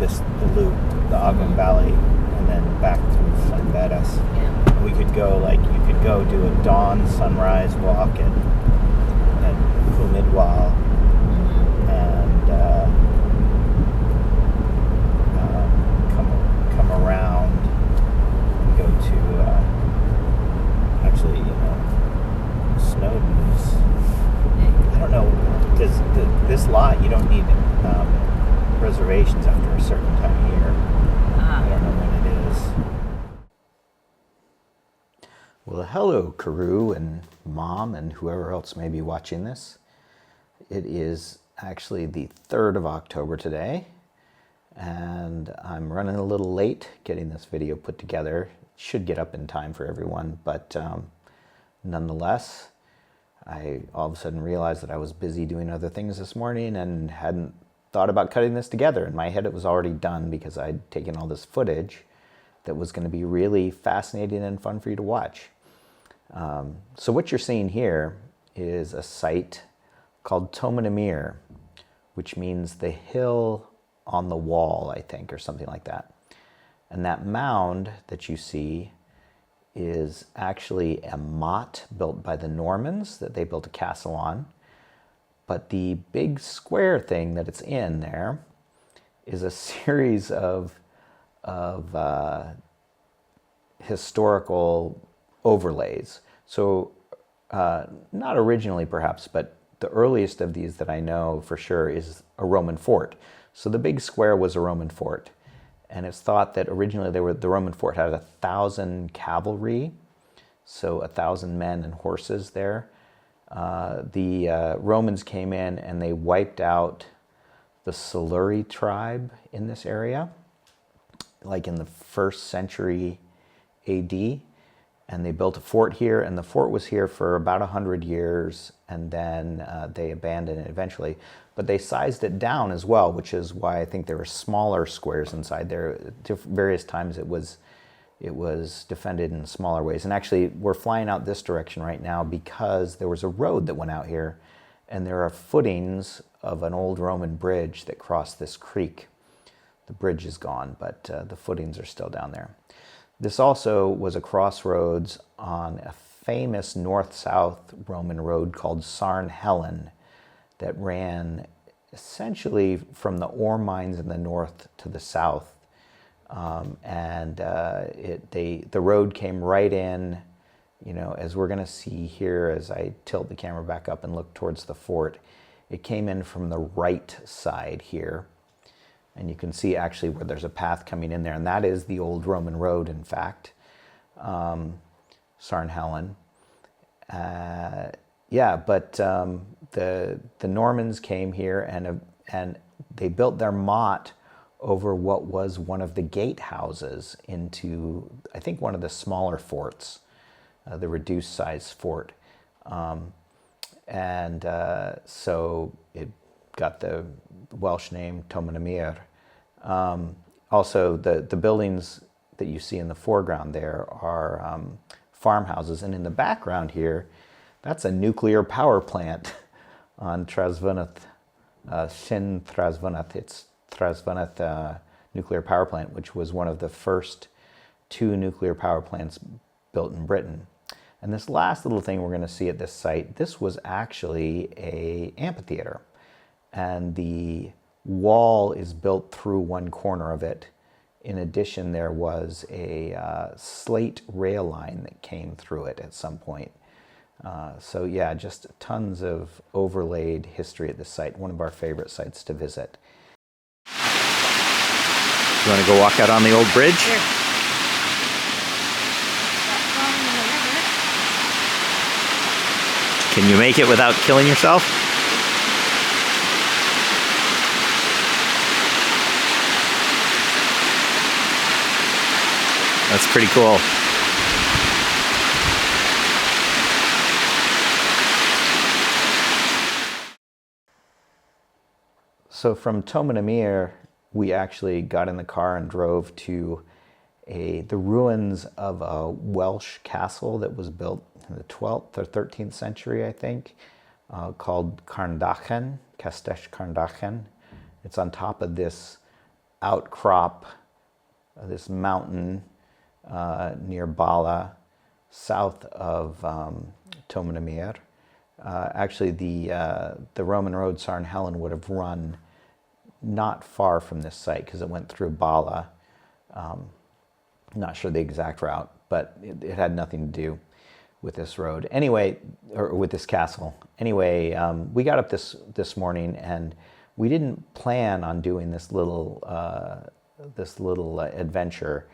the loop, the Ogden Valley, and then back through Llanberis. Yeah. We could go, like, you could go do a dawn sunrise walk at Cwmidwal, and come around and go to actually, Snowdon's. I don't know. Does this lot, you don't need reservations after a certain time of year. I don't know when it is. Well, hello, Carew and Mom and whoever else may be watching this. It is actually the 3rd of October today, and I'm running a little late getting this video put together. Should get up in time for everyone, but nonetheless, I all of a sudden realized that I was busy doing other things this morning and hadn't thought about cutting this together. In my head, it was already done because I'd taken all this footage that was going to be really fascinating and fun for you to watch. So what you're seeing here is a site called Tomanamir, which means the hill on the wall, I think, or something like that. And that mound that you see is actually a motte built by the Normans that they built a castle on. But the big square thing that it's in there is a series of historical overlays. So not originally perhaps, but the earliest of these that I know for sure is a Roman fort. So the big square was a Roman fort. And it's thought that originally the Roman fort had 1,000 cavalry, so 1,000 men and horses there. The Romans came in and they wiped out the Siluri tribe in this area, like in the 1st century AD. And they built a fort here, and the fort was here for about 100 years, and then they abandoned it eventually. But they sized it down as well, which is why I think there were smaller squares inside there. At various times it was defended in smaller ways. And actually, we're flying out this direction right now because there was a road that went out here, and there are footings of an old Roman bridge that crossed this creek. The bridge is gone, but the footings are still down there. This also was a crossroads on a famous north-south Roman road called Sarn Helen that ran essentially from the ore mines in the north to the south. The road came right in, as we're going to see here as I tilt the camera back up and look towards the fort. It came in from the right side here. And you can see actually where there's a path coming in there. And that is the old Roman road, in fact, Sarn Helen. The Normans came here and they built their motte over what was one of the gatehouses into, I think, one of the smaller forts, the reduced size fort. So it got the Welsh name Tomanamir. Also, the buildings that you see in the foreground there are farmhouses, and in the background here, that's a nuclear power plant on Trasfynydd, Llyn Trasfynydd. It's Trasfynydd nuclear power plant, which was one of the first 2 nuclear power plants built in Britain. And this last little thing we're going to see at this site, this was actually an amphitheater. And the wall is built through one corner of it. In addition, there was a slate rail line that came through it at some point. Just tons of overlaid history at this site, one of our favorite sites to visit. You want to go walk out on the old bridge? Sure. Can you make it without killing yourself? That's pretty cool. So from Tomanamir, we actually got in the car and drove to the ruins of a Welsh castle that was built in the 12th or 13th century, I think, called Carndachan, Castell Carndachan. It's on top of this outcrop, this mountain near Bala, south of Tomanamir. Actually, the Roman road Sarn Helen would have run not far from this site because it went through Bala. Not sure the exact route, but it had nothing to do with this road. Anyway, or with this castle. Anyway, we got up this morning, and we didn't plan on doing this little adventure,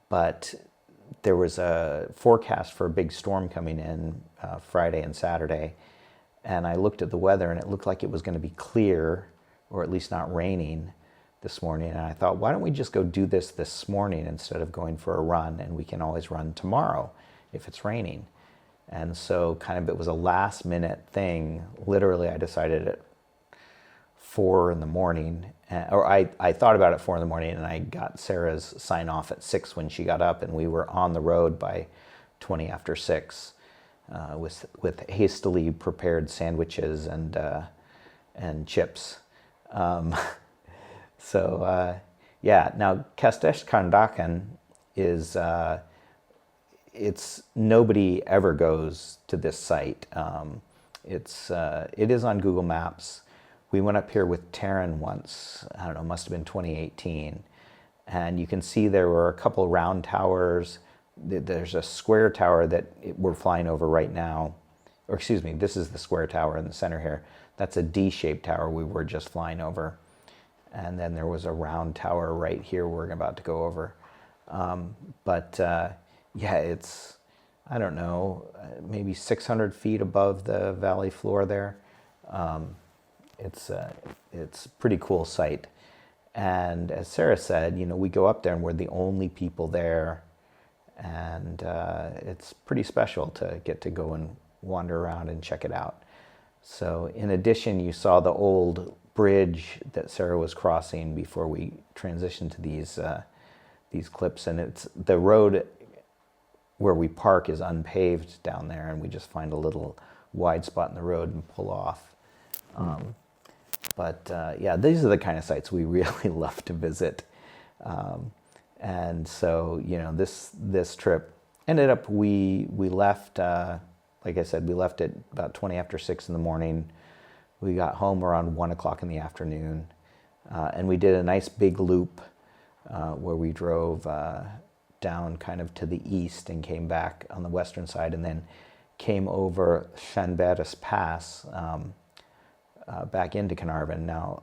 but there was a forecast for a big storm coming in Friday and Saturday, and I looked at the weather, and it looked like it was going to be clear, or at least not raining this morning. And I thought, why don't we just go do this morning instead of going for a run, and we can always run tomorrow if it's raining. And so kind of it was a last minute thing. Literally, I decided at 4 in the morning, or I thought about it at 4 in the morning, and I got Sarah's sign off at 6 when she got up, and we were on the road by 20 after 6 with hastily prepared sandwiches and chips. Yeah, now Kastesh Karndakan is, nobody ever goes to this site. It is on Google Maps. We went up here with Taryn once, I don't know, must have been 2018. And you can see there were a couple round towers. There's a square tower that we're flying over right now. Or excuse me, this is the square tower in the center here. That's a D-shaped tower we were just flying over. And then there was a round tower right here we're about to go over. Yeah, it's, I don't know, maybe 600 feet above the valley floor there. It's a pretty cool site. And as Sarah said, we go up there and we're the only people there. And it's pretty special to get to go and wander around and check it out. So in addition, you saw the old bridge that Sarah was crossing before we transitioned to these clips. And it's the road where we park is unpaved down there, and we just find a little wide spot in the road and pull off. Yeah, these are the kind of sites we really love to visit. And so, this trip ended up, we left, like I said, we left at about 20 after 6 in the morning. We got home around 1 o'clock in the afternoon. And we did a nice big loop where we drove down kind of to the east and came back on the western side, and then came over Shanberis Pass back into Carnarvon. Now,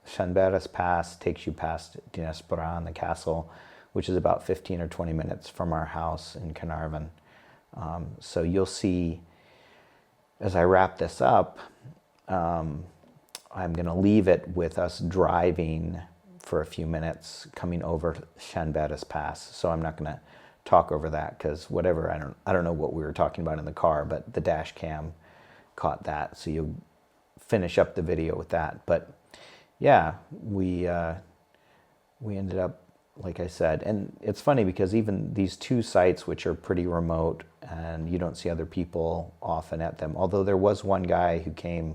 Shanberis Pass takes you past Dinesbran, the castle, which is about 15 or 20 minutes from our house in Carnarvon. So you'll see, as I wrap this up, I'm going to leave it with us driving for a few minutes coming over Shanberis Pass. So I'm not going to talk over that because whatever, I don't know what we were talking about in the car, but the dash cam caught that. So you'll finish up the video with that. But yeah, we ended up, like I said, and it's funny because even these two sites, which are pretty remote and you don't see other people often at them, although there was one guy who came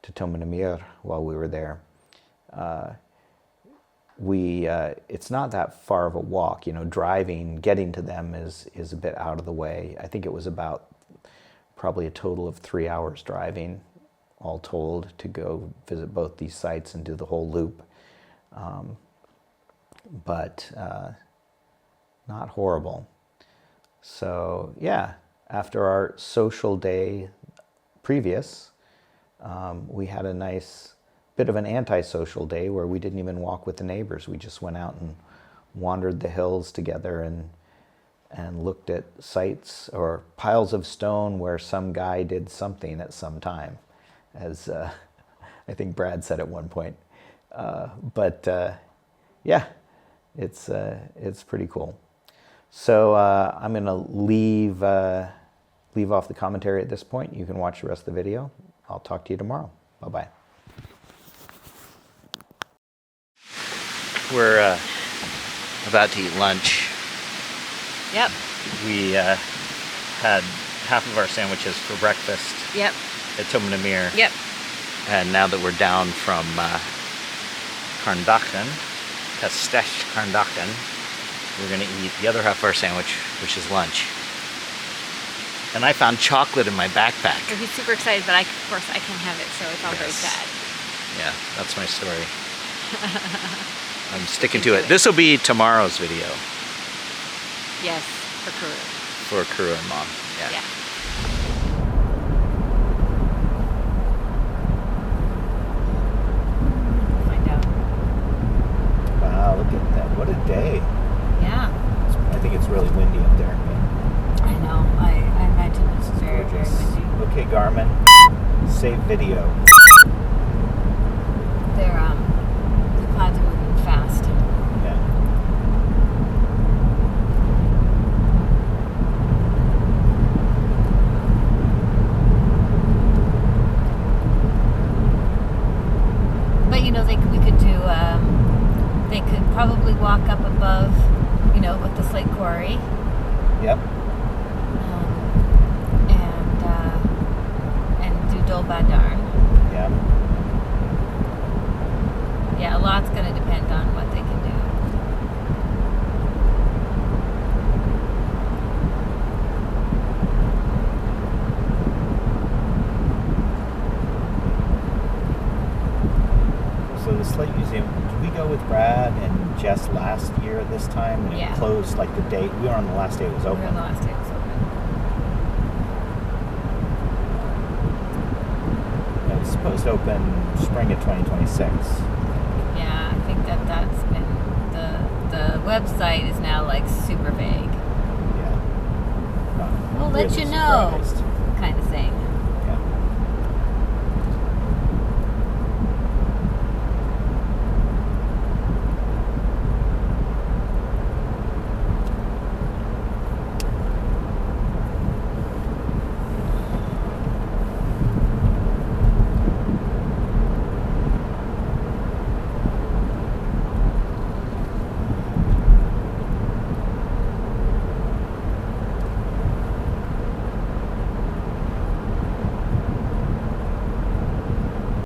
to Tomanamir while we were there, it's not that far of a walk. Driving, getting to them is a bit out of the way. I think it was about probably a total of 3 hours driving, all told, to go visit both these sites and do the whole loop. But not horrible. So yeah, after our social day previous, we had a nice bit of an antisocial day where we didn't even walk with the neighbors. We just went out and wandered the hills together and looked at sites or piles of stone where some guy did something at some time, as I think Brad said at one point. Yeah, it's pretty cool. So I'm going to leave off the commentary at this point. You can watch the rest of the video. I'll talk to you tomorrow. Bye-bye. We're about to eat lunch. Yep. We had half of our sandwiches for breakfast. Yep. At Tomanamir. Yep. And now that we're down from Karndachen, Pestech Karndachen. We're going to eat the other half of our sandwich, which is lunch. And I found chocolate in my backpack. So he's super excited, but of course I can't have it, so it's all very sad. Yeah, that's my story. I'm sticking to it. This will be tomorrow's video. Yes, for Kuru. For Kuru and Mom. Yeah. Find out. Wow, look at that. What a day. Yeah. I think it's really windy up there. I know. I imagine it's very, Gorgeous. very windy. Okay, Garmin. Save video. The clouds are moving fast. Yeah. But we could do. They could probably walk up above, with the slate quarry. Yep. And do Dol Badarn. Yeah. Yeah, a lot's going to depend on what they can do. So the Slate Museum, did we go with Brad and Jess last year at this time? And Yeah. It closed like the day, we were on the last day it was We open. were the last day it was open. It was supposed to open spring of 2026. Yeah, I think that's been the website is now like super vague. Yeah. Not We'll let really you know. surprised.